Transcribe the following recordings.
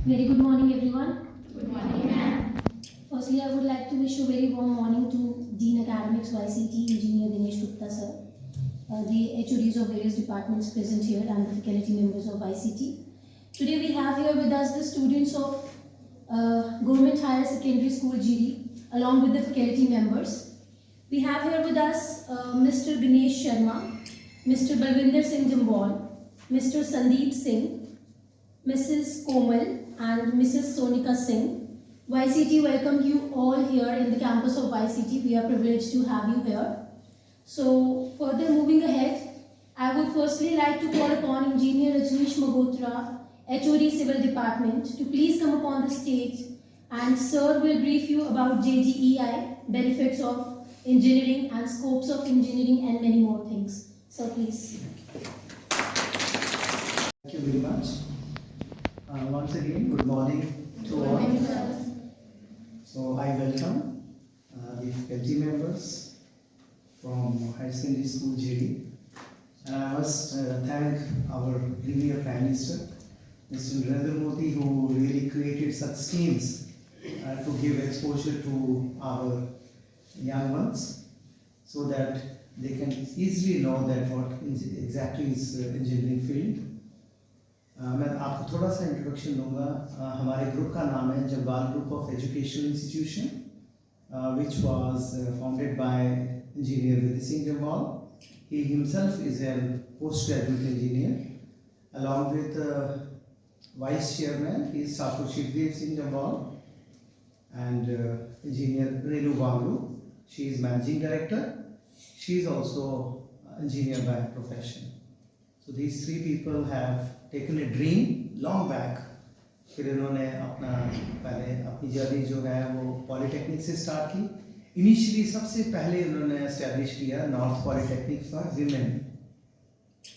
Very good morning, everyone. Good morning, ma'am. Firstly, I would like to wish a very warm morning to Dean Academics YCT, Engineer Dinesh Gupta sir, the HODs of various departments present here, and the faculty members of YCT. Today we have here with us the students of Government Higher Secondary School GD, along with the faculty members. We have here with us Mr. Ganesh Sharma, Mr. Balwinder Singh Jambal, Mr. Sandeep Singh, Mrs. Komal, and Mrs. Sonika Singh. YCT welcome you all here in the campus of YCT. We are privileged to have you here. So further moving ahead, I would firstly like to call upon Engineer Rajneesh Magotra, HOD Civil Department, to please come upon the stage, and sir will brief you about JGEI, benefits of engineering and scopes of engineering, and many more things. So please. Thank you very much. Once again, good morning to all. So I welcome the faculty members from Higher Secondary School GD, and I must thank our Premier Prime Minister, Mr. Narendra Modi, who really created such schemes to give exposure to our young ones, so that they can easily know that what exactly is engineering field. मैं आपको थोड़ा सा introduction दूंगा. हमारे group का नाम है Jambal group of educational institution, which was founded by engineer Vidhi Singh Jambal. He himself is a post graduate engineer along with vice chairman he is Thakur Shivdev Singh Jambal and engineer Renu Banglu. She is managing director. She is also engineer by profession. So these three people have taken a dream long back. फिर इन्होंने पहले अपनी journey जो है वो polytechnic से start की. Initially सबसे पहले इन्होंने एस्टैब्लिश किया नॉर्थ पॉलिटेक्निक फॉर विमेन.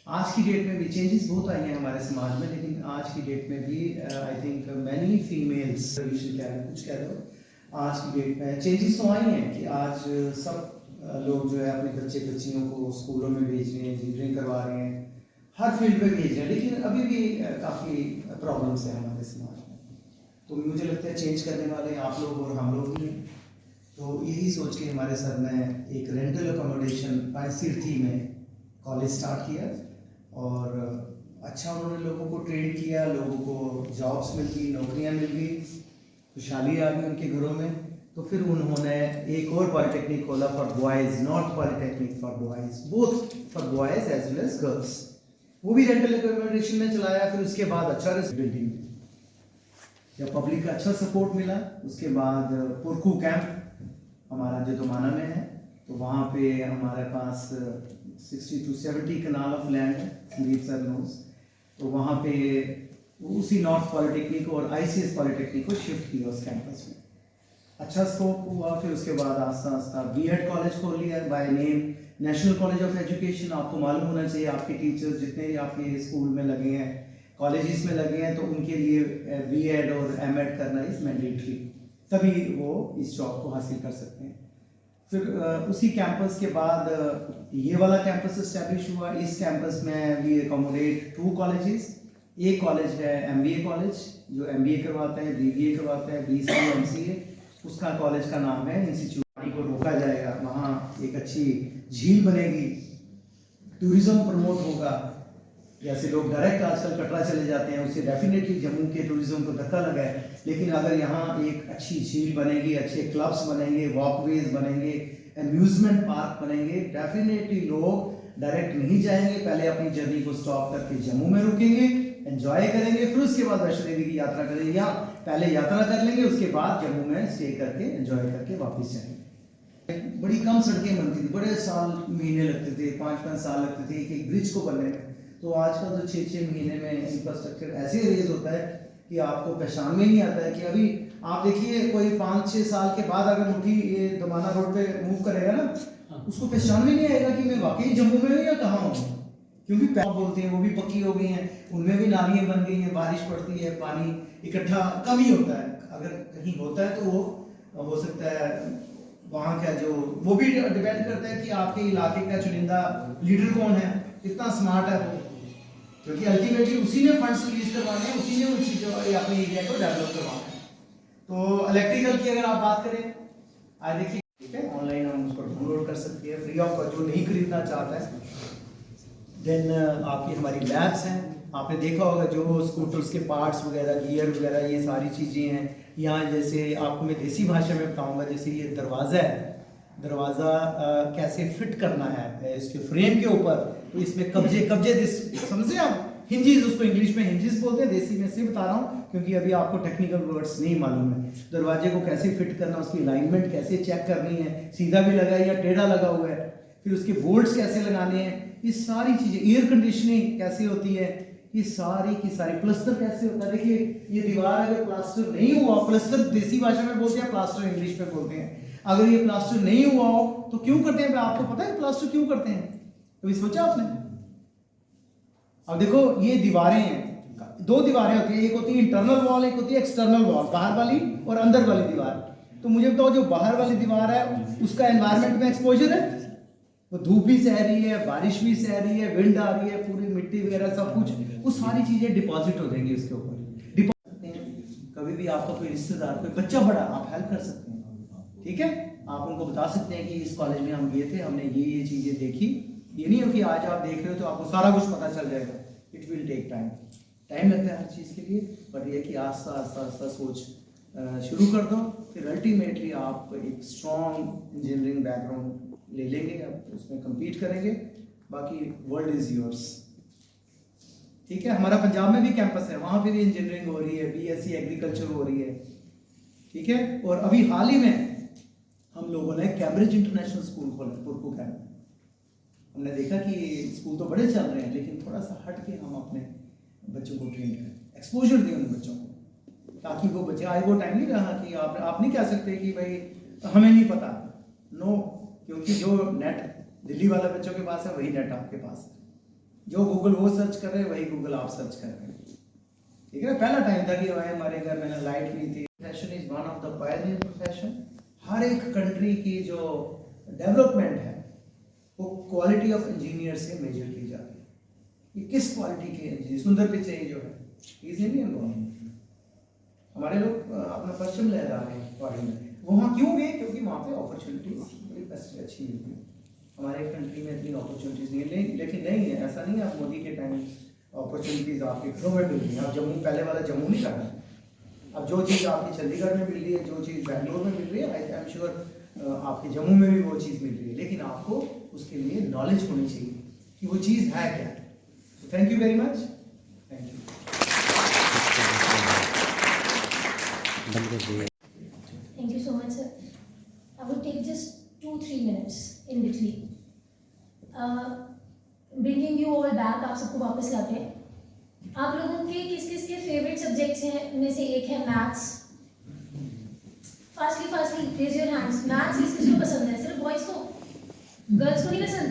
आज की डेट में भी चेंजेस बहुत आई हैं हमारे समाज में, लेकिन आज की डेट में भी आई थिंक मैनी फीमेल्स कुछ कह दो. आज की डेट में चेंजेस तो आई हैं कि आज सब लोग जो है अपने बच्चे बच्चियों को स्कूलों में भेज रहे हैं, इंजीनियरिंग करवा रहे हैं, हर फील्ड में भेज रहे हैं, लेकिन अभी भी काफ़ी प्रॉब्लम्स हैं हमारे समाज में. तो मुझे लगता है चेंज करने वाले आप लोग और हम लोग ही हैं. तो यही सोच के हमारे सर ने एक रेंटल अकोमोडेशन पाइसिर्थी में कॉलेज स्टार्ट किया, और अच्छा उन्होंने लोगों को ट्रेन किया, लोगों को जॉब्स मिल गई, नौकरियाँ मिल गई, खुशहाली आ गई उनके घरों में. तो फिर उन्होंने एक और पॉलिटेक्निक खोला for boys, not polytechnic for boys, both for boys as well as girls. वो भी रेंटल अकोमोडेशन में चलाया. फिर उसके बाद अच्छा बिल्डिंग में जब पब्लिक का अच्छा सपोर्ट मिला, उसके बाद पुरकू कैंप हमारा जो दुमाना में है, तो वहाँ पे हमारे पास 60 to 70 कनाल ऑफ लैंड है, संदीप सर नोज. तो वहाँ पे उसी नॉर्थ पॉलिटेक्निक और ICS पॉलिटेक्निक को शिफ्ट किया उस कैंपस में. अच्छा स्कोप हुआ. फिर उसके बाद आस्ता आस्ता B.Ed कॉलेज खोल लिया by name national college of education. आपको मालूम होना चाहिए आपके टीचर्स जितने भी आपके स्कूल में लगे हैं, कॉलेजेस में लगे हैं, तो उनके लिए B.Ed और M.Ed करना इज मैंडेटरी, तभी वो इस जॉब को हासिल कर सकते हैं. फिर उसी कैंपस के बाद ये वाला कैंपस इस्टेब्लिश हुआ. इस कैंपस में वी अकोमोडेट 2 कॉलेजेस. एक कॉलेज है MBA कॉलेज, जो MBA करवाता है, BBA करवाता है, BCA MCA. उसका कॉलेज का नाम है इंस्टीट्यूट. पानी को रोका जाएगा, वहाँ एक अच्छी झील बनेगी, टूरिज्म प्रमोट होगा. जैसे लोग डायरेक्ट आजकल कटरा चले जाते हैं, उससे डेफिनेटली जम्मू के टूरिज्म को धक्का लगा है. लेकिन अगर यहाँ एक अच्छी झील बनेगी, अच्छे क्लब्स बनेंगे, वॉकवेज बनेंगे, अम्यूजमेंट पार्क बनेंगे, डेफिनेटली लोग डायरेक्ट नहीं जाएंगे, पहले अपनी जर्नी को स्टॉप करके जम्मू में रुकेंगे, एंजॉय करेंगे, फिर उसके बाद वैष्णो देवी की यात्रा करेंगे, या पहले यात्रा कर लेंगे, उसके बाद जम्मू में स्टे करके एंजॉय करके वापस जाएंगे. बड़ी कम सड़कें बनती थी, बड़े साल महीने लगते थे, 5-5 साल लगते थे एक ब्रिज को बनने में. तो आजकल तो 6-6 महीने में इंफ्रास्ट्रक्चर ऐसे रेज होता है कि आपको पहचान में नहीं आता है कि अभी आप देखिए कोई 5-6 साल के बाद अगर मुट्ठी ये दमाना रोड पे मूव करेगा ना, उसको पहचान में नहीं आएगा कि मैं वाकई जम्मू में हूँ या कहाँ हूँ, क्योंकि पैप बोलते हैं वो भी पक्की हो गई हैं, उनमें भी नालियाँ बन गई हैं, बारिश पड़ती है, पानी इकट्ठा कम ही होता है. अगर कहीं होता है तो वो हो सकता है वहाँ का जो वो भी डिपेंड करता है कि आपके इलाके का चुनिंदा लीडर कौन है, कितना स्मार्ट है वो. क्योंकि अल्टीमेटली उसी ने फंड्स रिलीज करवाने हैं, उसी ने उन चीज़ों अपने एरिया को डेवलप करवाना है। तो इलेक्ट्रिकल की अगर आप बात करें, आज देखिए ठीक है, ऑनलाइन हम उसको डाउनलोड कर सकते हैं फ्री ऑफ कॉस्ट, जो नहीं खरीदना चाहता है। देन आपकी हमारी लैब्स हैं, आपने देखा होगा जो स्कूटर्स के पार्ट्स वगैरह, गियर वगैरह, ये सारी चीज़ें हैं यहाँ। जैसे आपको मैं देसी भाषा में बताऊंगा, जैसे ये दरवाज़ा है, दरवाज़ा कैसे फिट करना है इसके फ्रेम के ऊपर, तो इसमें कब्जे समझे आप, हिंजीज उसको इंग्लिश में हिंजीज बोलते हैं, देसी में से बता रहा हूँ क्योंकि अभी आपको टेक्निकल वर्ड्स नहीं मालूम है। दरवाजे को कैसे फिट करना, उसकी अलाइनमेंट कैसे चेक करनी है, सीधा भी लगा है या टेढ़ा लगा हुआ है, फिर उसके बोल्ट्स कैसे लगाने हैं, ये सारी चीज़ें, एयर कंडीशनिंग कैसे होती है, ये सारी की सारी, प्लास्टर कैसे होता है। देखिए ये दीवार अगर प्लास्टर नहीं हुआ, प्लास्टर देसी भाषा में बोलते हैं, प्लास्टर इंग्लिश में बोलते हैं, अगर ये प्लास्टर नहीं हुआ हो तो क्यों करते हैं, आपको पता है प्लास्टर क्यों करते हैं, कभी सोचा आपने? अब देखो ये दीवारें हैं, दो दीवारें होती हैं, एक होती है इंटरनल वॉल, एक होती है एक्सटर्नल वॉल, बाहर वाली और अंदर वाली दीवार। तो मुझे बताओ जो बाहर वाली दीवार है उसका एनवायरनमेंट में एक्सपोजर है, वो धूप भी सह रही है, बारिश भी सह रही है, विंड आ रही है, पूरी मिट्टी वगैरह सब कुछ, वो सारी चीजें डिपॉजिट हो जाएंगी उसके ऊपर। कभी भी आपका कोई रिश्तेदार, कोई बच्चा बड़ा, आप हेल्प कर सकते हैं, ठीक है, आप उनको बता सकते हैं कि इस कॉलेज में हम गए थे, हमने ये चीजें देखी। ये नहीं हो कि आज आप देख रहे हो तो आपको सारा कुछ पता चल जाएगा, इट विल टेक टाइम लगता है हर चीज़ के लिए, बट ये कि आस्ता आस्ता सोच शुरू कर दो, फिर अल्टीमेटली आप एक स्ट्रॉन्ग इंजीनियरिंग बैकग्राउंड ले लेंगे, आप उसमें compete करेंगे, बाकी वर्ल्ड इज योर्स। ठीक है, हमारा पंजाब में भी कैंपस है, वहाँ पे भी इंजीनियरिंग हो रही है, BSc एग्रीकल्चर हो रही है, ठीक है। और अभी हाल ही में हम लोगों ने कैम्ब्रिज इंटरनेशनल स्कूल खोला पुरकू कैंप। हमने देखा कि स्कूल तो बड़े चल रहे हैं, लेकिन थोड़ा सा हट के हम अपने बच्चों को ट्रेन करें, एक्सपोजर दें उन बच्चों को, ताकि वो बच्चे, आज वो टाइम नहीं रहा कि आप नहीं कह सकते कि भाई हमें नहीं पता, नो, क्योंकि जो नेट दिल्ली वाला बच्चों के पास है वही नेट आपके पास है, जो गूगल वो सर्च कर रहे हैं वही गूगल आप सर्च कर रहे हैं, ठीक है। पहला टाइम था कि भाई हमारे घर में लाइट नहीं थी। Profession is one of the pioneer profession. हर एक कंट्री की जो डेवलपमेंट है वो क्वालिटी ऑफ इंजीनियर से मेजर की जाती है, ये किस क्वालिटी के इंजीनियर। सुंदर पिचाई जो है इज इंडियन गवर्नमेंट, हमारे लोग अपना पश्चिम लहरा रहे हैं फॉरेन में, वहाँ क्यों गए, क्योंकि वहाँ पे अपॉर्चुनिटीज बड़ी बेस्ट अच्छी मिलती है। हमारे कंट्री में इतनी अपॉर्चुनिटीज नहीं है, लेकिन नहीं है, ऐसा नहीं है आप मोदी के टाइम अपॉर्चुनिटीज आपके घरों में मिल रही है। आप जम्मू, पहले वाला जम्मू नहीं करना, अब जो चीज़ आपकी चंडीगढ़ में मिल रही है, जो चीज़ बेंगलोर में मिल रही है, आई एम श्योर आपके जम्मू में भी वो चीज़ मिल रही है, लेकिन आपको उसके लिए नॉलेज होनी चाहिए कि वो चीज़ है क्या। तो thank you very much, thank you. Thank you so much, sir. I will take just 2-3 minutes in between. Bringing you all back, आप सबको वापस लाते हैं। आप लोगों के किस किस के फेवरेट सब्जेक्ट्स हैं, में से एक है maths. Fastly raise your hands. Maths किस किस को पसंद है? सिर्फ बॉयज को, गर्ल्स को नहीं पसंद?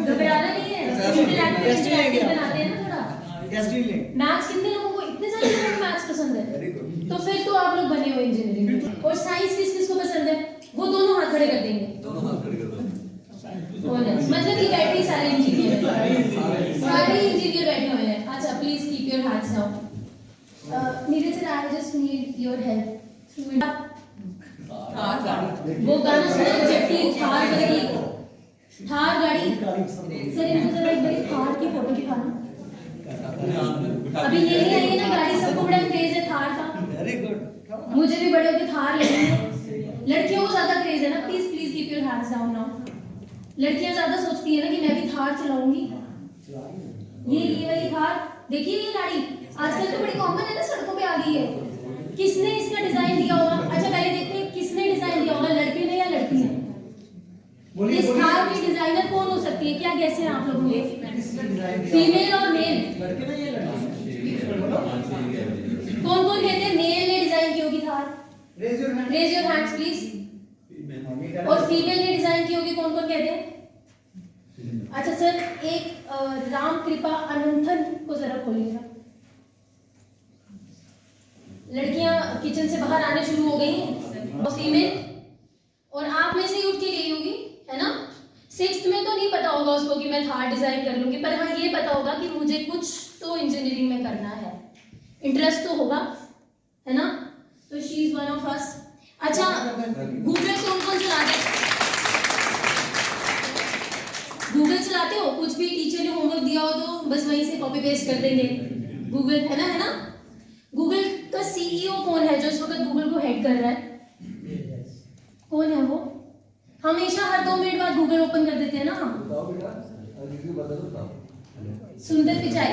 घबराना नहीं है, बनाते हैं ना थोड़ा। मैथ्स कितने लोगों को, इतने सारे लोगों को मैथ्स पसंद है, तो फिर तो आप लोग बने हो इंजीनियरिंग। और साइंस किस किस को पसंद है? वो दोनों हाथ खड़े कर देंगे, मतलब कि बैठे सारे इंजीनियर, सारे इंजीनियर बैठे हुए हैं। अच्छा, please keep your hands down. Neeraj sir, I just need your help. वो गाना सुना, जबकि थार गाड़ी, सर इनको जरा एक बार थार की फोटो दिखाना। अभी ले आई है ना गाड़ी, सबको बड़ा क्रेज है थार का। वेरी गुड, मुझे भी बड़े होकर थार लेनी है। लड़कियों को ज्यादा क्रेज है ना। Please keep your hands down now. लड़कियां ज्यादा सोचती है ना कि मैं भी थार चलाऊंगी। ये वाली थार देखिए, ये गाड़ी आजकल तो बड़ी कॉमन है ना, सड़कों पे आ गई है। किसने इसका डिजाइन दिया होगा? अच्छा पहले देखते हैं किसने डिजाइन दिया होगा, लड़के ने या लड़की ने? इस थार की डिजाइनर कौन हो सकती है? क्या गैस है आप लोगों के? फीमेल और मेल? कौन कौन कहते हैं मेल ने डिजाइन की होगी Thar? Raise your hands please. और फीमेल ने डिजाइन की होगी, कौन कौन कहते हैं? अच्छा सर, एक राम कृपा अनंथन को जरा खोलिएगा। लड़कियां किचन से बाहर आने शुरू हो गई हैं, और फीमेल, और आप में से ही उठ के गई होगी, है ना? सिक्स्थ में तो नहीं पता होगा उसको कि मैं थार डिजाइन कर लूंगी, पर हाँ ये पता होगा कि मुझे कुछ तो इंजीनियरिंग में करना है, इंटरेस्ट तो होगा, है ना। तो she is one of us. अच्छा, गूगल कौन कौन चलाते हैं? गूगल चलाते हो? कुछ भी टीचर ने होमवर्क दिया हो तो बस वहीं से कॉपी पेस्ट कर देंगे, गूगल, है ना। गूगल का सीईओ कौन है जो इस वक्त गूगल को हेड कर रहा है? कौन है वो? हमेशा हर 2 मिनट बाद गूगल ओपन कर देते हैं ना हम। सुंदर पिचाई,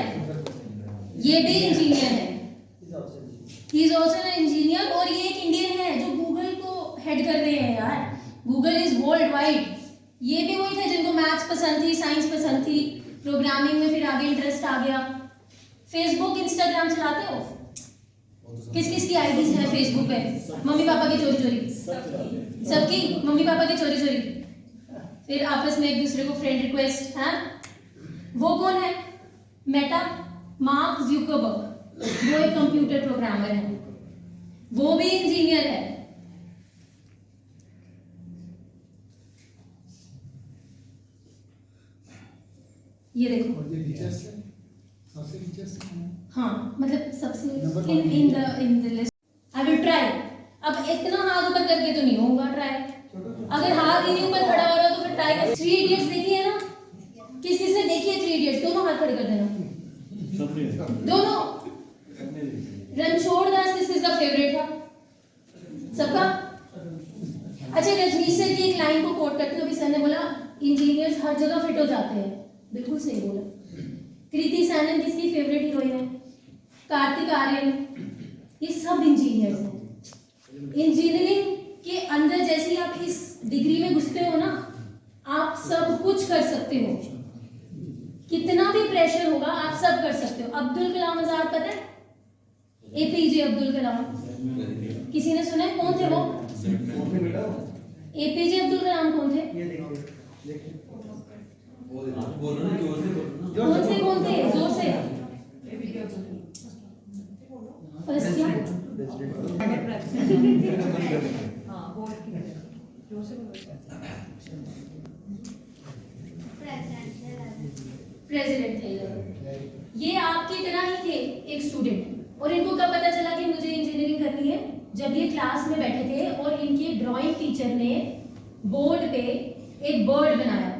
ये भी इंजीनियर है, he is also an engineer, और ये एक इंडियन है जो गूगल को हेड कर रहे हैं यार। Google is world wide. ये भी वही थे जिनको मैथ्स पसंद थी, साइंस पसंद थी, प्रोग्रामिंग में फिर आगे इंटरेस्ट आ गया। फेसबुक इंस्टाग्राम चलाते हो? किस किस की आईडीज है फेसबुक पे? मम्मी पापा की चोरी चोरी, सबकी मम्मी पापा की चोरी चोरी, फिर आपस में एक दूसरे को फ्रेंड रिक्वेस्ट, है। वो कौन है? मेटा, मार्क ज़ुकरबर्ग, वो एक कंप्यूटर प्रोग्रामर है, वो भी इंजीनियर है। ये देखो, हाँ मतलब सबसे in the list. I will try. अब इतना हाथ ऊपर करके तो नहीं होगा ट्राई, अगर हाथ ही नहीं ऊपर खड़ा हो रहा तो फिर ट्राई कर। 3 इडियट्स देखी है ना? किस किसने देखी है 3 इडियट्स? दोनों हाथ खड़े कर देना, दोनों। रणछोड़ दास किस किसका फेवरेट था? सबका। अच्छा, रजनीश सर की एक लाइन को कोट करते हुए अभी सर ने बोला इंजीनियर्स हर जगह फिट हो जाते हैं, बिल्कुल सही बोला। कृति सैनन किसकी फेवरेट हीरोइन है? कार्तिक आर्यन, ये सब इंजीनियर्स हैं। इंजीनियरिंग के अंदर जैसे ही आप इस डिग्री में घुसते हो ना, आप सब कुछ कर सकते हो, कितना भी प्रेशर होगा आप सब कर सकते हो। अब्दुल कलाम आजाद पता है? एपीजे अब्दुल कलाम, किसी ने सुना है? कौन थे वो? एपीजे अब्दुल कलाम कौन थे? कौन थे? जोर से। फर्स्ट क्या? प्रेसिडेंट थे। ये आपकी तरह ही थे, एक स्टूडेंट। और इनको कब पता चला कि मुझे इंजीनियरिंग करनी है? जब ये क्लास में बैठे थे और इनके ड्राइंग टीचर ने बोर्ड पे एक बर्ड बनाया,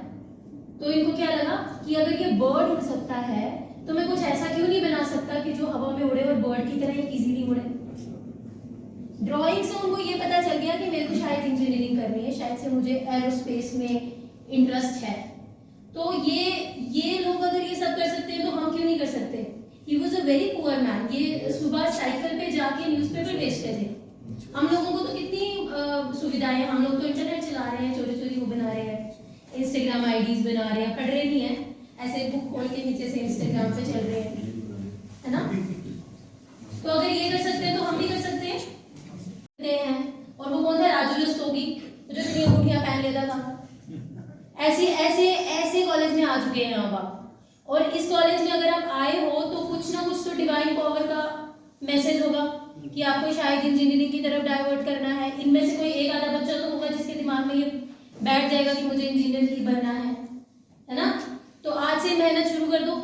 तो इनको क्या लगा कि अगर ये बर्ड उड़ सकता है तो मैं कुछ ऐसा क्यों नहीं बना सकता कि जो हवा में उड़े और बर्ड की तरह इजीली उड़े। ड्राइंग से उनको ये पता चल गया कि मेरे को शायद इंजीनियरिंग करनी है, शायद से मुझे एरोस्पेस में इंटरेस्ट है। तो ये लोग अगर ये सब कर सकते हैं तो हम क्यों नहीं कर सकते? He was a very poor man. ये सुबह साइकिल पे जाके न्यूज़पेपर बेचते थे। हम लोगों को तो कितनी सुविधाएं हैं, हम लोग तो इंटरनेट चला रहे हैं, चोरी चोरी वो बना रहे हैं, इंस्टाग्राम आईडीज बना रहे हैं, पढ़ रहे नहीं है, ऐसे बुक खोल के नीचे से इंस्टाग्राम पे चल रहे हैं, है ना। तो अगर ये कर सकते हैं तो हम भी कर सकते हैं। और वो कौन था? राजू रस्तोगी, जो इतनी अंगूठियां पहन लेता था। ऐसे कॉलेज में आ चुके हैं आप। और इस कॉलेज में अगर आप आए हो तो कुछ ना कुछ तो डिवाइन पावर का मैसेज होगा कि आपको शायद इंजीनियरिंग की तरफ डाइवर्ट करना है। इनमें से कोई एक आधा बच्चा तो होगा जिसके दिमाग में ये बैठ जाएगा कि मुझे इंजीनियर ही बनना है ना। तो आज से मेहनत शुरू कर दो।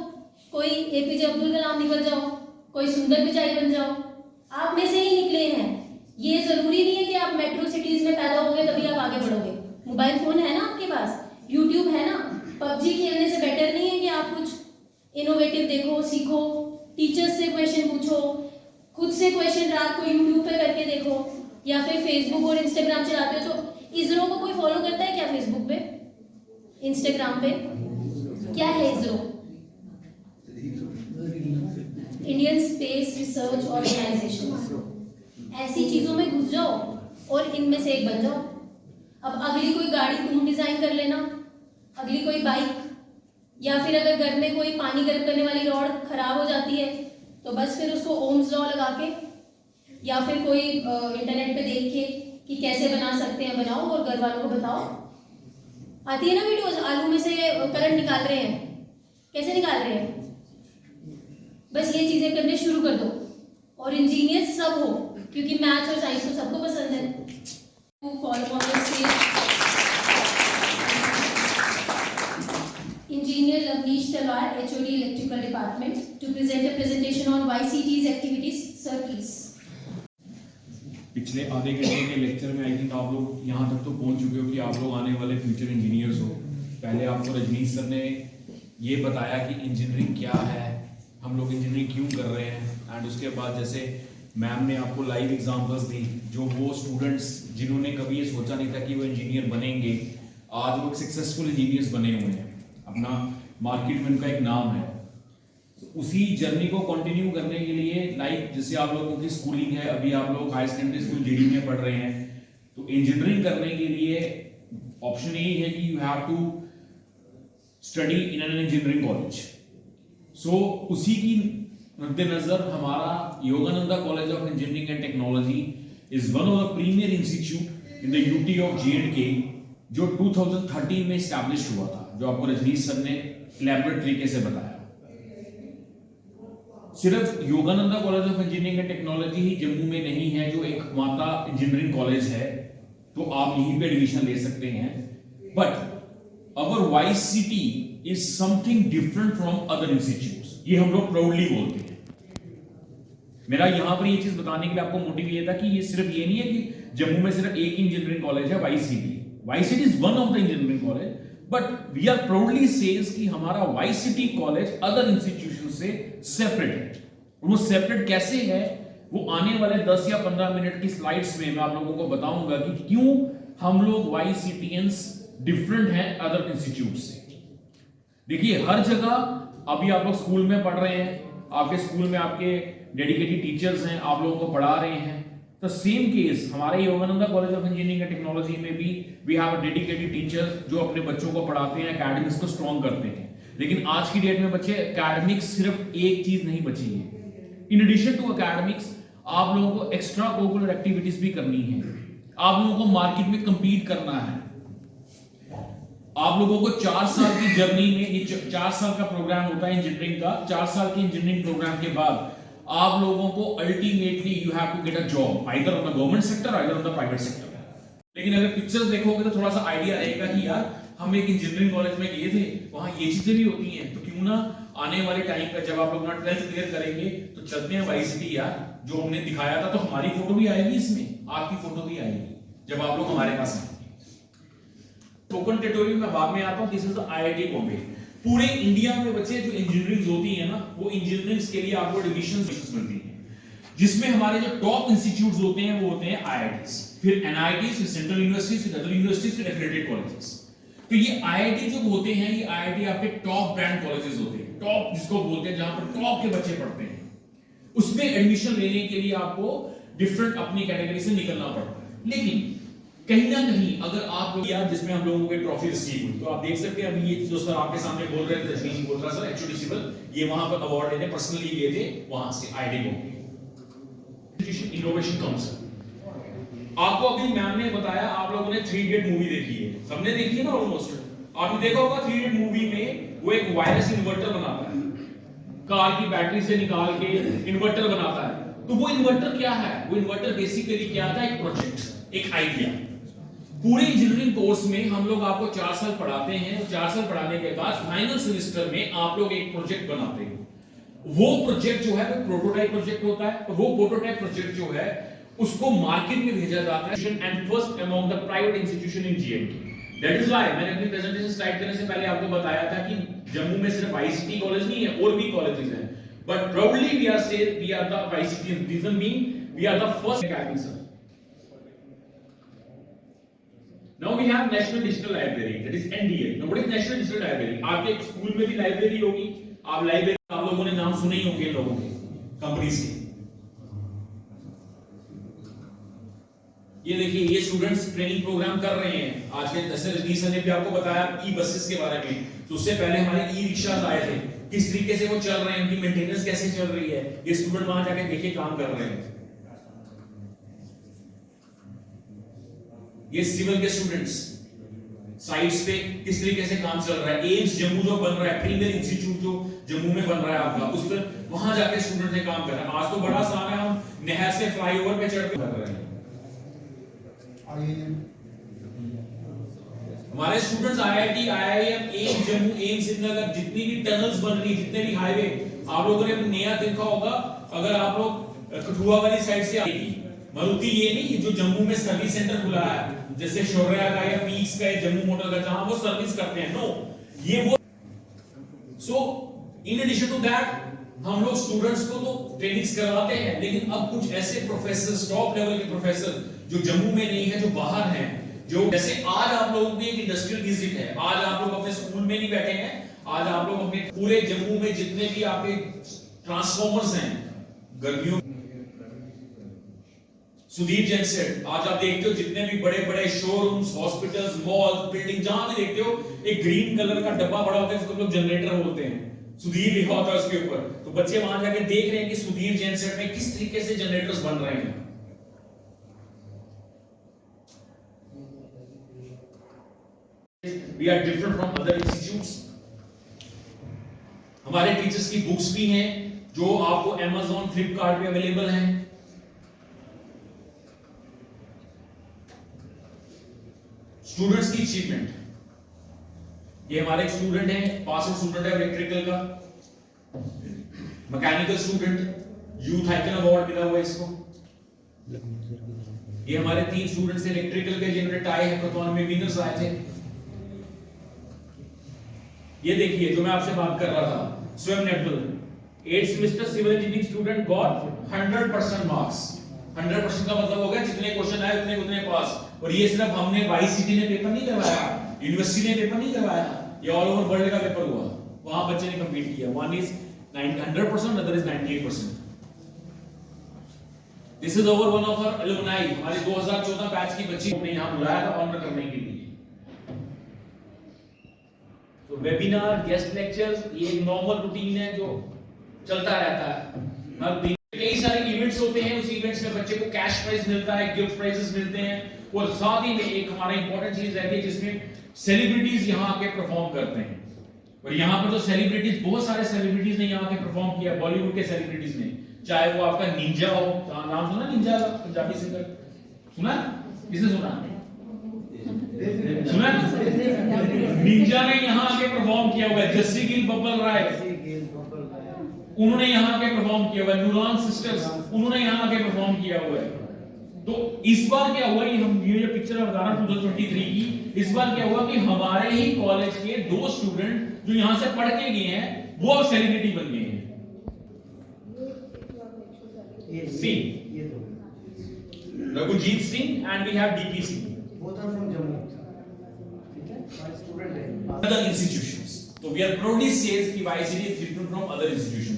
कोई एपीजे अब्दुल कलाम निकल जाओ, कोई सुंदर पिचाई बन जाओ, आप में से ही निकले हैं। ये जरूरी नहीं है कि आप मेट्रो सिटीज में पैदा होगे तभी आप आगे बढ़ोगे। मोबाइल फोन है ना आपके पास, यूट्यूब है ना। पबजी खेलने से बेटर नहीं है कि आप कुछ इनोवेटिव देखो, सीखो, टीचर्स से क्वेश्चन पूछो, खुद से क्वेश्चन रात को यूट्यूब पे करके देखो, या फिर फेसबुक और इंस्टाग्राम चलाते हो तो इसरो को कोई फॉलो करता है क्या? फेसबुक पे, इंस्टाग्राम पे क्या है ISRO? Indian space research organisation. ऐसी चीजों में घुस जाओ और इनमें से एक बन जाओ। अब अगली कोई गाड़ी तुम डिजाइन कर लेना, अगली कोई बाइक, या फिर अगर घर में कोई पानी गर्म करने वाली रॉड खराब हो जाती है तो बस फिर उसको ओम्स लॉ लगा के या फिर कोई इंटरनेट पे देख के कि कैसे बना सकते हैं बनाओ और घर वालों को बताओ। आती है ना वीडियोस, आलू में से करंट निकाल रहे हैं, कैसे निकाल रहे हैं? बस ये चीजें करने शुरू कर दो और इंजीनियर सब हो, क्योंकि मैथ्स और साइंस तो सबको पसंद है। Manish Talwar, HOD Electrical Department, to present a presentation on YCT's activities. Sir, please. पिछले आधे घंटे के लेक्चर में आई थिंक आप लोग यहाँ तक तो पहुँच चुके हो कि आप लोग आने वाले फ्यूचर इंजीनियर्स हो। पहले आपको रजनीश सर ने ये बताया कि इंजीनियरिंग क्या है, हम लोग इंजीनियरिंग क्यों कर रहे हैं, एंड उसके बाद जैसे मैम ने आपको लाइव एग्जांपल्स दी, जो वो स्टूडेंट्स जिन्होंने कभी ये सोचा नहीं था कि वो इंजीनियर बनेंगे, आज वो सक्सेसफुल इंजीनियर्स बने हुए हैं, अपना मार्केट में उनका एक नाम है। उसी जर्नी को कंटिन्यू करने के लिए लाइक जैसे आप लोगों की स्कूलिंग है, अभी आप लोग हाई सेकेंडरी स्कूल जेडी में पढ़ रहे हैं, तो इंजीनियरिंग करने के लिए ऑप्शन यही है कि you have to study in an engineering college. So उसी की मद्देनजर हमारा Yogananda college of engineering and technology is one of the premier institute in the UT of J&K, जो 2013 में स्टैब्लिश हुआ था, जो आपको रजनीश सर ने इलैबोरेट तरीके से बताया। सिर्फ Yogananda college of engineering and technology ही जम्मू में नहीं है जो एक माता इंजीनियरिंग कॉलेज है, तो आप यहीं पे एडमिशन ले सकते हैं, but our YCT is something different from other institutes, ये हम लोग प्राउडली बोलते हैं। मेरा यहां पर ये चीज बताने के लिए आपको मोटिव ये था कि ये सिर्फ ये नहीं है कि जम्मू में सिर्फ एक इंजीनियरिंग कॉलेज है YCT is one of the engineering college, but we are proudly says कि हमारा YCT कॉलेज अदर इंस्टीट्यूशन से सेपरेट है। वो सेपरेट कैसे है वो आने वाले 10 या 15 मिनट की स्लाइड्स में मैं आप लोगों को बताऊंगा कि क्यों हम लोग YCTians डिफरेंट हैं अदर इंस्टीट्यूट से। देखिए हर जगह अभी आप लोग स्कूल में पढ़ रहे हैं, आपके स्कूल में आपके डेडिकेटेड टीचर्स हैं, आप लोगों को पढ़ा रहे हैं, तो सेम केस हमारे Yogananda college of engineering and technology में भी we have a dedicated teacher जो अपने बच्चों को पढ़ाते हैं, एकेडमिक्स को स्ट्रॉन्ग करते हैं। लेकिन आज की डेट में बच्चे एकेडमिक्स सिर्फ एक चीज नहीं बची है, इन एडिशन टू एकेडमिक्स आप लोगों को एक्स्ट्रा करिकुलर एक्टिविटीज भी करनी है, आप लोगों को मार्केट में कंपीट करना है। आप लोगों को 4 साल की जर्नी में, ये 4 साल का प्रोग्राम होता है इंजीनियरिंग का, 4 साल के इंजीनियरिंग प्रोग्राम के बाद आप लोगों को ultimately you have to get a job either on the government sector either on the private sector. लेकिन अगर पिक्चर्स देखोगे तो थोड़ा सा आइडिया रहेगा कि यार हम एक इंजीनियरिंग कॉलेज में गए थे, वहां ये चीजें भी होती हैं, तो क्यों ना आने वाले टाइम पे जब आप लोग अपना 12th क्लियर करेंगे तो चलते हैं YCT यार, जो हमने दिखाया था, तो हमारी फोटो भी आएगी इसमें, आपकी फोटो भी आएगी जब आप लोग हमारे पास आएंगे। स्पोकन ट्यूटोरियल में बाद में आता हूं, this is the IIT Bombay. पूरे इंडिया में बच्चे जो इंजीनियरिंग होती है ना, वो इंजीनियरिंग के लिए आपको एडमिशंस मिलती हैं, जिसमें हमारे जो टॉप इंस्टीट्यूट्स होते हैं वो होते हैं IITs, फिर NITs, फिर सेंट्रल यूनिवर्सिटीज, फिर अदर यूनिवर्सिटीज, फिर एफिलिएटेड कॉलेजेस। तो ये IIT जो होते हैं, ये IIT आपके टॉप ब्रांड कॉलेजेस होते हैं, टॉप जिसको बोलते हैं जहां पर टॉप के बच्चे पढ़ते हैं। उसमें एडमिशन लेने के लिए आपको डिफरेंट अपनी कैटेगरी से निकलना पड़ता है। लेकिन कहीं ना कहीं अगर आप लोग यार जिसमें हम लोगों को ट्रॉफी रिसीव हुई, तो आप देख सकते हैं अभी ये जो सर आपके सामने बोल रहे थे, रजनीश जी बोल रहा सर HOD सिविल, ये वहां पर अवार्ड लेने पर्सनली गए थे वहां से IIT बॉम्बे इनोवेशन काउंसिल। आपको अभी मैम ने बताया, आप लोगों ने 3 इडियट मूवी देखी है, सबने देखी है ना ऑलमोस्ट। आपने देखा होगा 3 इडियट मूवी में वो एक वायरस इन्वर्टर बनाता है, कार की बैटरी से निकाल के इन्वर्टर बनाता है। तो वो इन्वर्टर क्या है, वो इन्वर्टर बेसिकली क्या था, एक प्रोजेक्ट, एक आइडिया। पूरे इंजीनियरिंग कोर्स में हम लोग आपको 4 साल पढ़ाते हैं, और 4 साल पढ़ाने के बाद फाइनल सेमेस्टर में आप लोग एक प्रोजेक्ट बनाते हैं। वो प्रोजेक्ट जो है वो प्रोटोटाइप प्रोजेक्ट होता है, और वो प्रोटोटाइप प्रोजेक्ट जो है उसको मार्केट में भेजा जाता है and first among the private institution in J&K। That is why मैंने अपनी प्रेजेंटेशन स्लाइड करने से पहले आपको बताया था कि जम्मू में सिर्फ YCT कॉलेज नहीं है, और भी कॉलेजेस हैं, but proudly we are say we are the YCT, reason being we are the first academy sir. Now we have National Digital Library, that is NDL. Now what is National Digital Library? आपके school में भी library होगी, आप library आप लोगों ने नाम सुने ही होंगे लोगों के कंपनी से। ये देखिए ये स्टूडेंट्स ट्रेनिंग प्रोग्राम कर रहे हैं। आज के जैसे रजनीश ने भी आपको बताया ई-बसेस के बारे में, तो उससे पहले हमारे ई-रिक्शास आए थे, किस तरीके से वो चल रहे हैं, उनकी मेंटेनेंस कैसे चल रही है, ये स्टूडेंट वहां जाके देखिए काम कर रहे हैं। ये सिविल के स्टूडेंट्स साइट्स पे किस तरीके से काम चल रहा है, एम्स जम्मू जो बन रहा है, प्रीमियर इंस्टीट्यूट जो जम्मू में बन रहा है आपका, उस पर वहां जाके स्टूडेंट ने काम कर रहा है। आज तो बड़ा आसान है, हम नहर से फ्लाईओवर पे चढ़ के कर रहे हैं। हमारे students IIT, IIM, AIIMS Jammu, AIIMS Srinagar, जितनी भी टनल्स बन रही, जितने भी हाईवे आप लोगों ने नया देखा होगा, अगर आप लोग कठुआ वाली साइड से आएगी मारुति, ये नहीं जो जम्मू में सर्विस सेंटर खुला है जैसे शौर्या का या पीस का या जम्मू मोटर का, जहां वो सर्विस करते हैं, नो ये वो। सो इन एडिशन टू दैट हम लोग स्टूडेंट्स को तो ट्रेनिंग्स करवाते हैं, लेकिन अब कुछ ऐसे प्रोफेसर, टॉप लेवल के प्रोफेसर जो जम्मू में नहीं है, जो बाहर हैं, जो जैसे आज आप लोगों की एक इंडस्ट्रियल विजिट है, आज आप लोग अपने स्कूल में नहीं बैठे हैं, आज आप लोग अपने पूरे जम्मू में जितने भी आपके ट्रांसफॉर्मर्स हैं गर्मियों, सुधीर जेनसेट, आज आप देखते हो जितने भी बड़े बड़े शोरूम्स, हॉस्पिटल्स, मॉल, बिल्डिंग, जहां भी देखते हो एक ग्रीन कलर का डब्बा बड़ा होता है जिसको लोग जनरेटर बोलते हैं, सुधीर लिखा होता है उसके ऊपर। तो बच्चे वहां जाके देख रहे हैं कि सुधीर जेनसेट में किस तरीके से जनरेटर्स बन रहे हैं। We are different from other institutes. हमारे टीचर्स की बुक्स भी हैं जो आपको Amazon, Flipkart पे अवेलेबल हैं। स्टूडेंट्स की अचीवमेंट, ये हमारे स्टूडेंट हैं, पास आउट स्टूडेंट है इलेक्ट्रिकल का, mechanical student, youth icon award मिला हुआ है इसको। ये हमारे 3 स्टूडेंट्स इलेक्ट्रिकल के जिन्होंने टाई हैकाथॉन में विनर्स आए थे। ये देखिए जो मैं आपसे बात कर रहा था, Swayam Nepal 8th semester civil engineering student got 100% marks. 100% का मतलब हो गया जितने क्वेश्चन आए उतने उतने पास। और ये सिर्फ हमने वाईसीटी ने पेपर नहीं करवाया, यूनिवर्सिटी ने पेपर नहीं करवाया, ये ऑल ओवर वर्ल्ड का पेपर हुआ, वहां बच्चे ने कंप्लीट किया। One is 100%, other is 98%। This is over one of our alumni, हमारे 2014 बैच की बच्ची ने यहां बुलाया था ऑनर करने के लिए। तो वेबिनार, गेस्ट लेक्चर्स, ये एक नॉर्मल रूटीन है जो चलता रहता है। हर दिन कई सारे इवेंट्स होते हैं, उस इवेंट्स में बच्चे को कैश प्राइज मिलता है, गिफ्ट प्राइजेस मिलते हैं, और साथ ही में एक हमारा इंपॉर्टेंट चीज रहती है जिसमें सेलिब्रिटीज यहाँ आके परफॉर्म करते हैं। और यहाँ पर तो सेलिब्रिटीज, बहुत सारे सेलिब्रिटीज ने यहाँ आके परफॉर्म किया, बॉलीवुड के सेलिब्रिटीज ने, चाहे वो आपका निंजा हो, नाम सुना निंजा का, पंजाबी सिंगर सुना, किसने सुना? सुना? निंजा ने यहाँ आके परफॉर्म किया हुआ है, जस्सी गिल, बब्बल राय, उन्होंने यहाँ आके परफॉर्म किया हुआ है, नूरान सिस्टर्स, उन्होंने यहाँ आके परफॉर्म किया हुआ है। तो इस बार क्या हुआ, ये जो पिक्चर है 2023 की, इस बार क्या हुआ कि हमारे ही कॉलेज के 2 स्टूडेंट जो यहाँ से पढ़ के गए हैं वो अब सेलिब्रिटी बन गए हैं। See Raghujit Singh and we have DP Singh, both are from Jammu. ठीक है, हमारे स्टूडेंट हैं other institutions. तो we are proudly says कि YCT is different from other institution.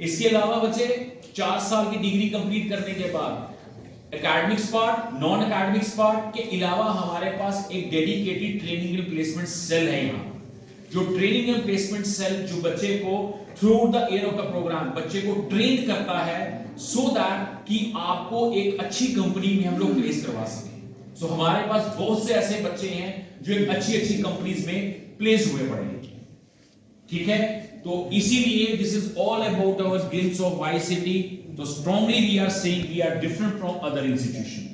इसके अलावा बच्चे 4 साल की डिग्री कंप्लीट करने के बाद academics part, non academics part के अलावा हमारे पास एक dedicated training and placement cell है यहाँ, जो ट्रेनिंग एंड प्लेसमेंट सेल जो बच्चे को through the year of the program बच्चे को ट्रेन करता है सो दैट कि आपको एक अच्छी कंपनी में हम लोग प्लेस करवा सकें। सो हमारे पास बहुत से ऐसे बच्चे हैं जो एक अच्छी कंपनीज में प्लेस हुए पड़े हैं, ठीक है। तो इसीलिए this is all about our glimpse of YCT। तो strongly we are saying we are different from other institution.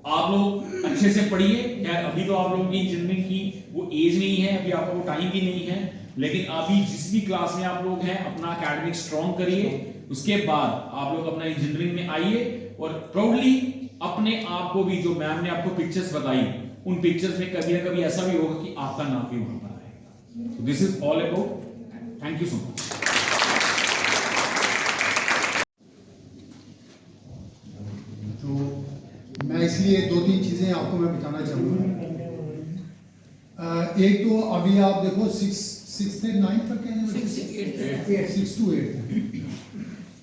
आप लोग अच्छे से पढ़िए, यार अभी तो आप लोगों की इंजीनियरिंग की वो एज नहीं है, अभी आपको वो टाइम भी नहीं है, लेकिन अभी जिस भी क्लास में आप लोग हैं अपना एकेडमिक स्ट्रांग करिए, उसके बाद आप लोग अपना इंजीनियरिंग में आइए और प्राउडली अपने आप को भी, जो मैम ने आपको पिक्चर्स बताई, उन पिक्चर्स में कभी ना कभी ऐसा भी होगा कि आपका नाम भी वहां पर आएगा। This is all about, thank you so much. तो मैं इसलिए 2-3 चीज़ें आपको मैं बताना चाहूँगा। एक तो अभी आप देखो 6 से 9 तक है, 6 to 8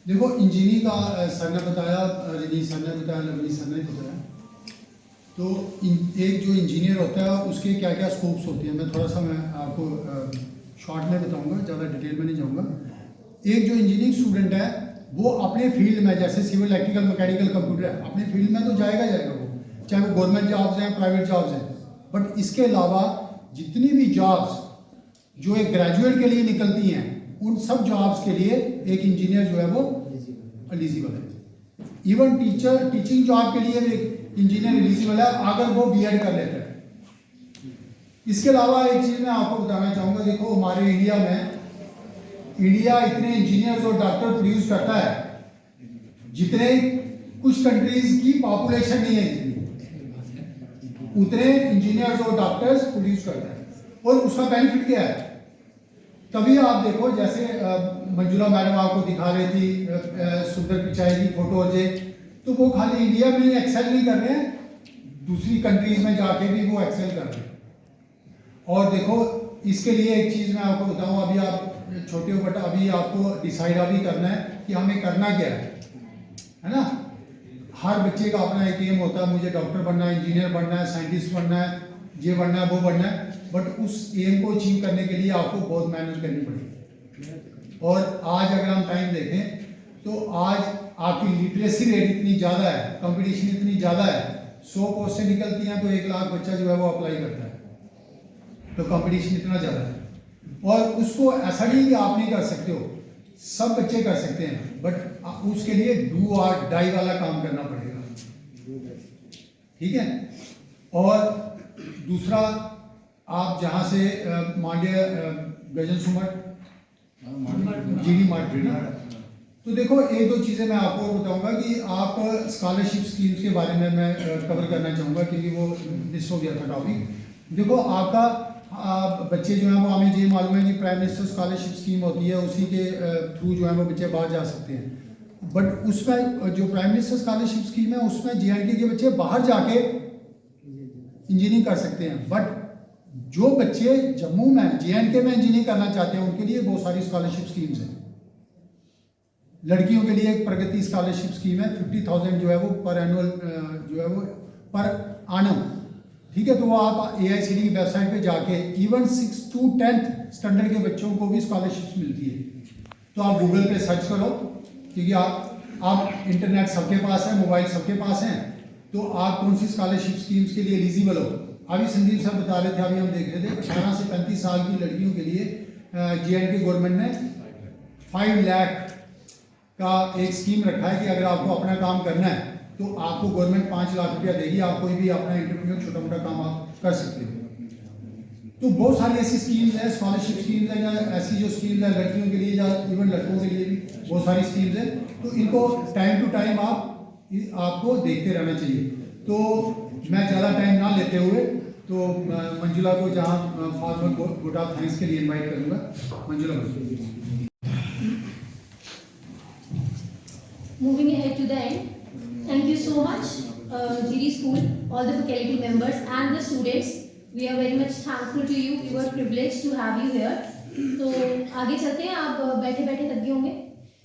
देखो इंजीनियरिंग का सर ने बताया, रजनीश सर ने बताया, लवनी सर ने बताया। तो एक जो इंजीनियर होता है उसके क्या क्या स्कोप्स होते हैं, मैं थोड़ा सा मैं आपको शॉर्ट में बताऊंगा, ज़्यादा डिटेल में नहीं जाऊंगा। एक जो इंजीनियरिंग स्टूडेंट है वो अपने फील्ड में, जैसे सिविल, इलेक्ट्रिकल, मैकेनिकल, कंप्यूटर, अपने फील्ड में तो जाएगा वो, चाहे वो गवर्नमेंट जॉब्स हैं, प्राइवेट जॉब्स हैं, बट इसके अलावा जितनी भी जॉब्स जो एक ग्रेजुएट के लिए निकलती हैं, उन सब जॉब्स के लिए एक इंजीनियर जो है वो एलिजिबल है। इवन टीचिंग जॉब के लिए भी एक इंजीनियर एलिजिबल है अगर वो बीएड कर लेता है। इसके अलावा एक चीज़ मैं आपको बताना चाहूँगा, देखो हमारे इंडिया इतने इंजीनियर्स और डॉक्टर प्रोड्यूस करता है जितने कुछ कंट्रीज की पॉपुलेशन नहीं है, इतनी उतने इंजीनियर्स और डॉक्टर्स प्रोड्यूस करता है। और उसका बेनिफिट क्या है? तभी आप देखो, जैसे मंजुला मैडम आपको दिखा रही थी सुंदर पिचाई की फोटो, तो वो खाली इंडिया में ही एक्सेल नहीं कर रहे हैं, दूसरी कंट्रीज में जाके भी वो एक्सेल कर रहे हैं। और देखो इसके लिए एक चीज़ मैं आपको बताऊं, अभी आप छोटे हो बट अभी आपको डिसाइड अभी करना है कि हमें करना क्या है ना। हर बच्चे का अपना एक एम होता है, मुझे डॉक्टर बनना है, इंजीनियर बनना है, साइंटिस्ट बनना है, ये बनना है, वो बनना है, बट उस एम को अचीव करने के लिए आपको बहुत मेहनत करनी पड़ेगी। और आज अगर हम टाइम देखें तो आज आपकी लिटरेसी रेट इतनी ज़्यादा है, कंपटीशन इतनी ज़्यादा है, 100 पोस्ट से निकलती हैं तो 1 लाख बच्चा जो है वो अप्लाई करता है, तो कंपटीशन इतना ज़्यादा है। और उसको ऐसा नहीं कि आप नहीं कर सकते हो, सब बच्चे कर सकते हैं, बट उसके लिए डू और डाई वाला काम करना पड़ेगा, ठीक है। और दूसरा, आप जहाँ से मांड्या गजन सुमट जीडी मार्केट, तो देखो एक दो चीज़ें मैं आपको बताऊंगा कि आप स्कॉलरशिप स्कीम्स के बारे में मैं कवर करना चाहूँगा, क्योंकि वो मिस हो गया था टॉपिक। देखो आपका बच्चे जो हैं वो हमें ये मालूम है कि प्राइम मिनिस्टर स्कॉलरशिप स्कीम होती है, उसी के थ्रू जो है वो बच्चे बाहर जा सकते हैं, बट उसमें जो प्राइम मिनिस्टर स्कॉलरशिप स्कीम है उसमें JNK के बच्चे बाहर जाके इंजीनियरिंग कर सकते हैं, बट जो बच्चे जम्मू में JNK में इंजीनियरिंग करना चाहते हैं उनके लिए बहुत सारी स्कॉलरशिप स्कीम्स हैं। लड़कियों के लिए एक प्रगति स्कॉलरशिप स्कीम है, 50,000 जो है वो पर एनुअल जो है वो पर आनम, ठीक है। तो वो आप AICTE की वेबसाइट पे जाके इवन 6 to 10th स्टैंडर्ड के बच्चों को भी स्कॉलरशिप्स मिलती है, तो आप गूगल पे सर्च करो, क्योंकि आप इंटरनेट सबके पास है, मोबाइल सबके पास हैं, तो आप कौन सी स्कॉलरशिप स्कीम्स के लिए एलिजिबल हो। अभी संदीप सर बता रहे थे, अभी हम देख रहे थे 18 से 35 साल की लड़कियों के लिए JNK गवर्नमेंट ने 5 लाख का एक स्कीम रखा है कि अगर आपको अपना काम करना है तो आपको गवर्नमेंट 5 लाख रुपया देगी, आप कोई भी अपना इंटरव्यू छोटा मोटा काम आप कर सकते हो। तो बहुत सारी ऐसी स्कीम्स हैं, स्कॉलरशिप स्कीम्स हैं, या ऐसी जो स्कीम्स हैं लड़कियों के लिए या इवन लड़कों के लिए भी बहुत सारी स्कीम्स हैं, तो इनको टाइम टू टाइम आपको देखते रहना चाहिए। तो मैं ज़्यादा टाइम ना लेते हुए तो मंजुला को जहाँ फॉर्मल वोट ऑफ थैंक्स के लिए इन्वाइट करूँगा। Manjula, Moving ahead to the end, thank you so much, GD School, all the faculty members and the students. We are very much thankful to you. We were privileged to have you here. तो आगे चलते हैं, आप बैठे बैठे थक गए होंगे,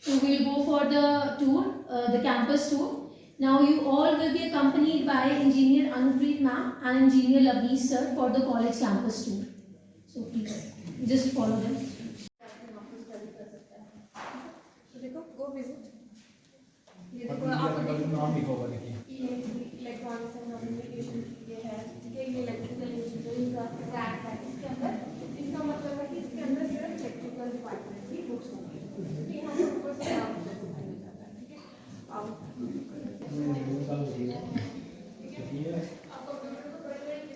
so we will go for the tour, the campus tour. Now you all will be accompanied by Engineer Anupreet ma'am and Engineer Lavneesh sir for the college campus tour. So please just follow them. देखो go visit. ये देखो आप नाम लिखा होगा, देखिए ये electronics and communication ये है, ठीक है। ये इलेक्ट्रिकल इंजीनियरिंग का ट्रैक है, इसके अंदर इसका मतलब है कि इसके अंदर सिर्फ इलेक्ट्रिकल डिपार्टमेंट की बुक्स होंगी, ठीक है। यहाँ पर ऊपर से आप हो जाता है, ठीक है। आप कंप्यूटर को पढ़ रहे हैं,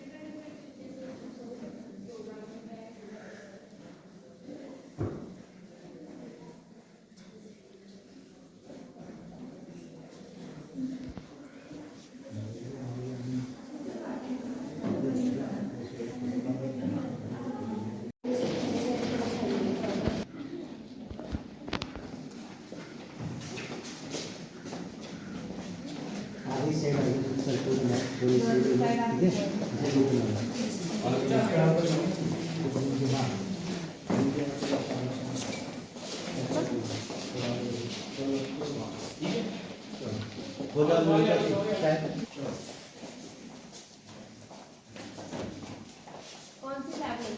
कौन सी लैब है?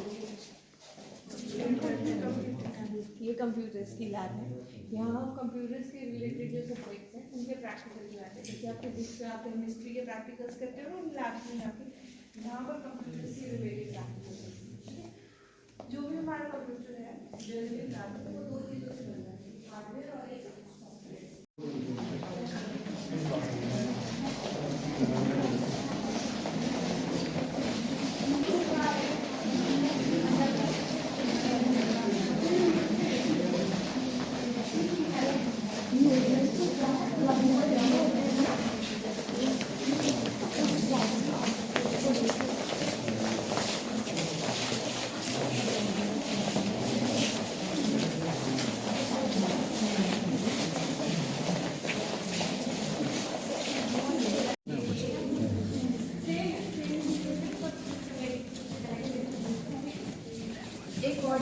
ये कंप्यूटर्स की लैब है। यहाँ कंप्यूटर्स के रिलेटेड जो सब्जेक्ट्स हैं उनके प्रैक्टिकल की लैब है। जैसे आप फिजिक्स में आप केमिस्ट्री के प्रैक्टिकल्स करते हो, उन लैब्स में जाके यहाँ पर कंप्यूटर्स के रिलेटेड प्रैक्टिकल्स करते हैं। जो भी हमारा कंप्यूटर है जनरली लैब में वो 2 चीज़ों से बनता है, हार्डवेयर और एक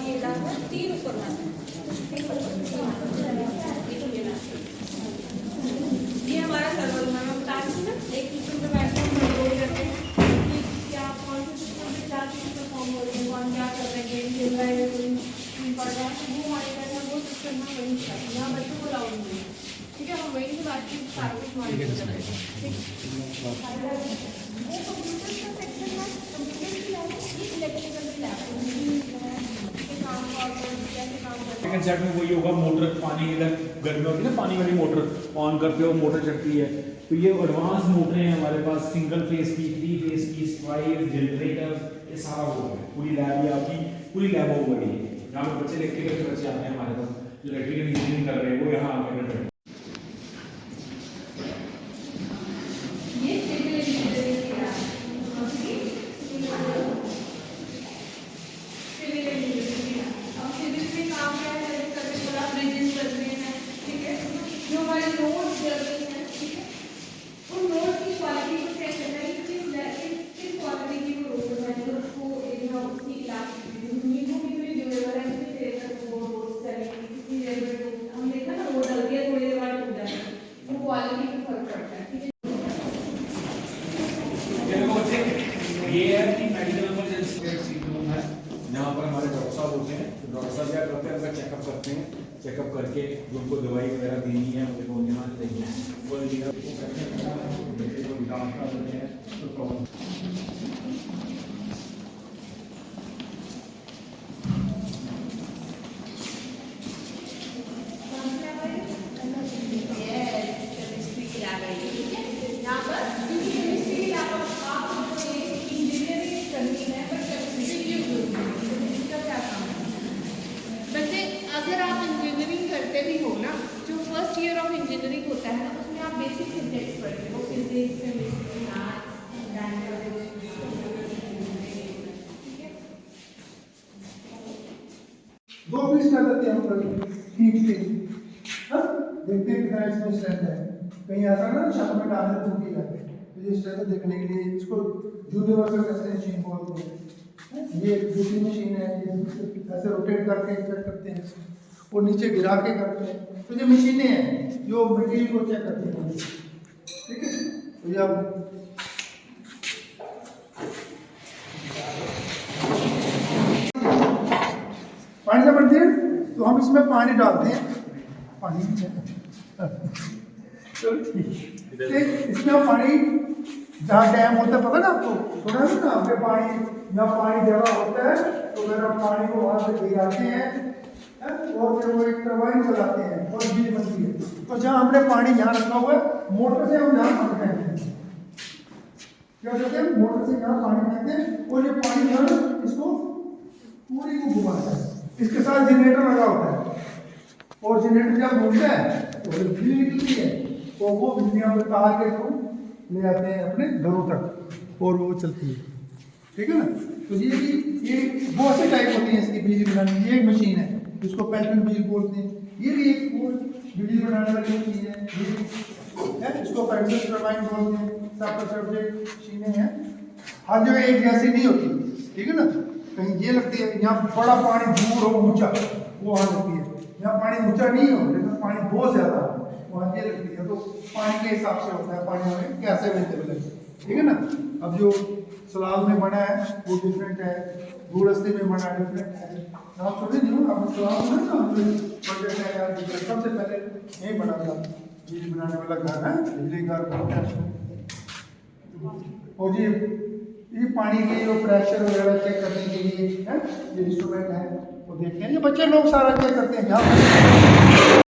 ये लाना है, 3 ऊपर लाना है। ये हमारा सर्वर रूम है, मैं बता रही हूँ ना, एक सिस्टम पे बैठ के हम कंट्रोल करते हैं कि क्या कौन से सिस्टम पे क्या चीज़ परफॉर्म हो रही है, कौन क्या कर रहा है, गेम खेल रहा है, कोई स्क्रीन पढ़ रहा है, वो मॉनिटर है, वो सिस्टम में वहीं से यहाँ बच्चों को अलाउड नहीं है, ठीक है। हम वहीं से बातचीत सारा कुछ मॉनिटर करते हैं, ठीक है। वो कंप्यूटर का सेक्शन है, कंप्यूटर की लैब है, ये इलेक्ट्रिकल की लैब है, के काम को कैसे काम करते हैं। सेकंड सेट में वही होगा, मोटर पानी इधर गर्मी होती है ना, पानी वाली मोटर ऑन करते हो मोटर चलती है। तो ये एडवांस मोटरें हैं हमारे पास, सिंगल फेस की, 3 फेस की, स्ट्राइव, जनरेटर, ये सारा हो गया। पूरी लैब ये आपकी पूरी लैब हो गई है। यहाँ पे बच्चे इलेक्ट्रिकल के बच्चे आते हैं हमारे पास, जो इलेक्ट्रिकल इंजीनियरिंग कर रहे हैं वो यहाँ आकर बैठे हैं। ये सिविल इंजीनियरिंग की लैब है, सिविल इंजीनियरिंग की लैब। अब सिविल में काम क्या है, करने वाला ब्रिजेस कर रहे हैं, ठीक है। जो हमारे नोट्स चल रहे हैं, ठीक है, उन नोट्स की क्वालिटी को चेक करना है कि किस क्वालिटी की वो रोड है, जो उसको एक उसकी क्लास नींबू कितनी ड्यूरेबल है, कितनी देर तक वो रोड चलेगी, कितनी देर में हम देखा ना रोड डलती है, थोड़ी देर बाद टूट जाती है, वो क्वालिटी पे फर्क पड़ता है, ठीक है। ये है कि medical emergency care seat room है, जहाँ पर हमारे डॉक्टर साहब होते हैं। तो डॉक्टर साहब क्या करते हैं, उनका चेकअप करते हैं, चेकअप करके जो उनको दवाई वगैरह देनी है उनको यहाँ देनी है, वो दिया वो करते हैं, जो डॉक्टर होते हैं तो प्रॉब्लम। अगर आप इंजीनियरिंग करते भी हो ना, जो फर्स्ट ईयर ऑफ इंजीनियरिंग होता है ना, उसमें आप बेसिक सब्जेक्ट्स पढ़ते हो, फिजिक्स, केमिस्ट्री, मैथ्स, लैंग्वेज, ठीक है। 2 पीस कर देते हैं हम लोग खींच के, हाँ देखते हैं कितना इसमें स्ट्रेंथ है। कहीं ऐसा ना शब्द में डालने तो भी लगे, तो ये स्ट्रेंथ देखने के लिए इसको यूनिवर्सल टेस्टिंग मशीन बोलते हैं। ये दूसरी मशीन है, ये ऐसे रोटेट करके चेक करते हैं, और नीचे गिरा के करते हैं। तो ये मशीनें हैं जो मटेरियल को चेक करती हैं, ठीक है। तो ये आप पानी से बनती है, तो हम इसमें पानी डालते हैं, पानी चलो ठीक है। इसमें हम पानी जहाँ डैम होता है, पता ना आपको, सुना है ना आपके पानी जहाँ पानी जगह होता है, तो फिर हम पानी को वहाँ से गिराते हैं और फिर वो एक टरबाइन चलाते हैं और बिजली बनती है। तो जहाँ हमने पानी यहाँ रखा हुआ है, मोटर से हम यहाँ पानी फेंकते हैं, क्या करते हैं, मोटर से यहाँ पानी फेंकते हैं, और ये पानी यहाँ इसको पूरी को घुमाता है। इसके साथ जनरेटर लगा होता है, और जनरेटर जब घूमता है तो बिजली निकलती है, तो वो बिजली हम तार के थ्रू ले आते हैं अपने घरों तक, और वो चलती है, ठीक है ना। तो ये बहुत से टाइप होती है इसकी बिजली बनाने की। ये एक मशीन है जिसको पेल्टन बिजली बोलते हैं, ये भी एक बिजली बनाने वाली मशीन है, इसको पेल्टन टरबाइन बोलते हैं। सब सब्जेक्ट मशीनें हैं, हर जगह एक जैसी नहीं होती, ठीक है ना। कहीं ये लगती है यहाँ बड़ा पानी दूर हो ऊंचा, वो वहाँ लगती है। यहाँ पानी ऊंचा नहीं हो लेकिन पानी बहुत ज़्यादा वहाँ ये लगती है, तो पानी के हिसाब से होता है पानी हमें कैसे अवेलेबल है, ठीक है ना। अब जो सलाल में बना है वो डिफरेंट है, गुड़स्ती में बना डिफरेंट है। आप सुने नहीं हो, आप सलाल में ना प्रोजेक्ट है यार, सबसे पहले यही बना था बिजली बनाने वाला घर है, बिजली घर बनता है। और ये पानी के जो प्रेशर वगैरह चेक करने के लिए है, ये इंस्ट्रूमेंट है, वो देखते हैं। ये बच्चे लोग सारा चेक करते हैं।